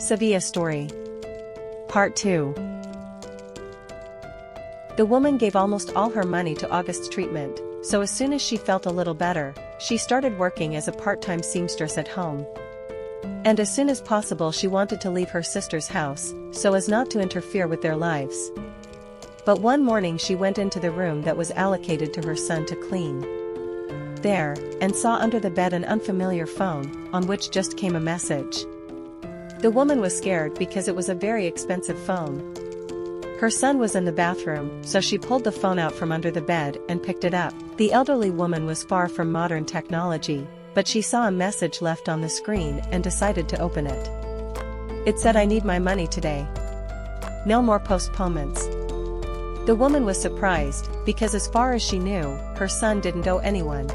Sevilla story. Part 2. The woman gave almost all her money to August's treatment, so as soon as she felt a little better, she started working as a part-time seamstress at home. And as soon as possible she wanted to leave her sister's house, so as not to interfere with their lives. But one morning she went into the room that was allocated to her son to clean. There, and saw under the bed an unfamiliar phone, on which just came a message. The woman was scared because it was a very expensive phone. Her son was in the bathroom, so she pulled the phone out from under the bed and picked it up. The elderly woman was far from modern technology, but she saw a message left on the screen and decided to open it. It said, "I need my money today. No more postponements." The woman was surprised, because as far as she knew, her son didn't owe anyone.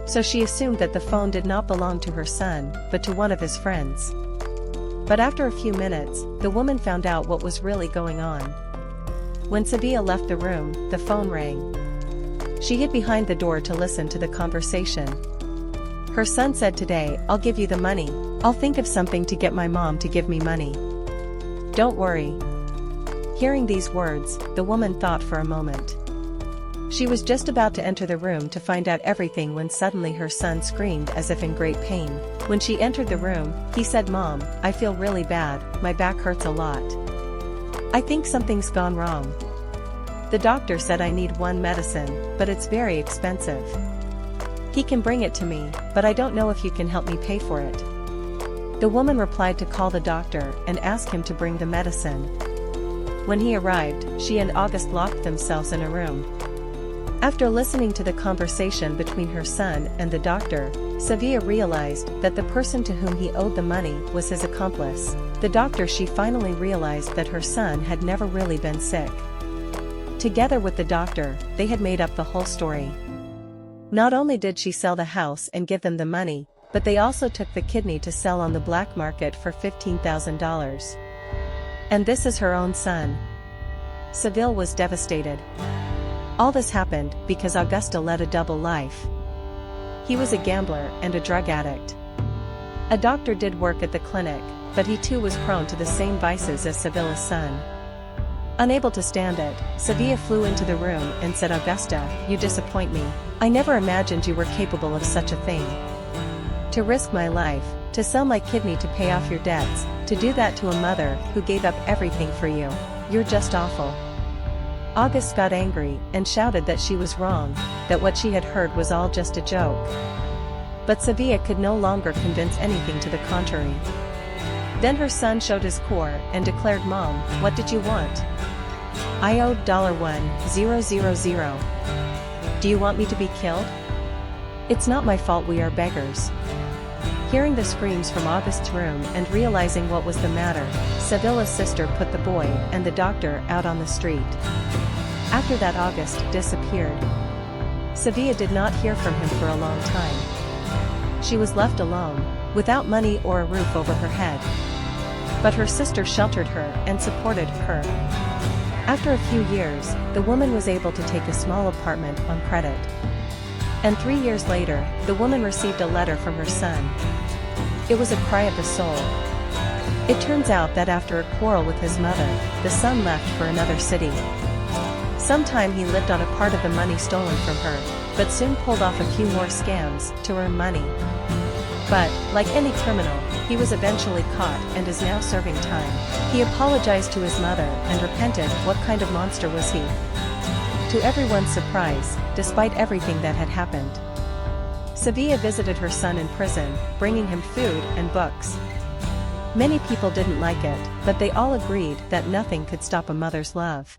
So she assumed that the phone did not belong to her son, but to one of his friends. But after a few minutes, the woman found out what was really going on. When Sevilla left the room, the phone rang. She hid behind the door to listen to the conversation. Her son said, "Today, I'll give you the money. I'll think of something to get my mom to give me money. Don't worry." Hearing these words, the woman thought for a moment. She was just about to enter the room to find out everything when suddenly her son screamed as if in great pain. When she entered the room, he said, "Mom, I feel really bad, my back hurts a lot. I think something's gone wrong. The doctor said I need one medicine, but it's very expensive. He can bring it to me, but I don't know if you can help me pay for it." The woman replied to call the doctor and ask him to bring the medicine. When he arrived, she and August locked themselves in a room. After listening to the conversation between her son and the doctor, Sevilla realized that the person to whom he owed the money was his accomplice. The doctor she finally realized that her son had never really been sick. Together with the doctor, they had made up the whole story. Not only did she sell the house and give them the money, but they also took the kidney to sell on the black market for $15,000. And this is her own son. Sevilla was devastated. All this happened because Augusto led a double life. He was a gambler and a drug addict. A doctor did work at the clinic, but he too was prone to the same vices as Sevilla's son. Unable to stand it, Sevilla flew into the room and said, "Augusto, you disappoint me. I never imagined you were capable of such a thing. To risk my life, to sell my kidney to pay off your debts, to do that to a mother who gave up everything for you. You're just awful." August got angry and shouted that she was wrong, that what she had heard was all just a joke. But Sevilla could no longer convince anything to the contrary. Then her son showed his core and declared, "Mom, what did you want? I owed $1,000. Do you want me to be killed? It's not my fault we are beggars." Hearing the screams from August's room and realizing what was the matter, Sevilla's sister put the boy and the doctor out on the street. After that, August disappeared. Sevilla did not hear from him for a long time. She was left alone, without money or a roof over her head. But her sister sheltered her and supported her. After a few years, the woman was able to take a small apartment on credit. And 3 years later, the woman received a letter from her son. It was a cry of the soul. It turns out that after a quarrel with his mother, the son left for another city. Sometime he lived on a part of the money stolen from her, but soon pulled off a few more scams to earn money. But, like any criminal, he was eventually caught and is now serving time. He apologized to his mother and repented. What kind of monster was he? To everyone's surprise, despite everything that had happened, Sevilla visited her son in prison, bringing him food and books. Many people didn't like it, but they all agreed that nothing could stop a mother's love.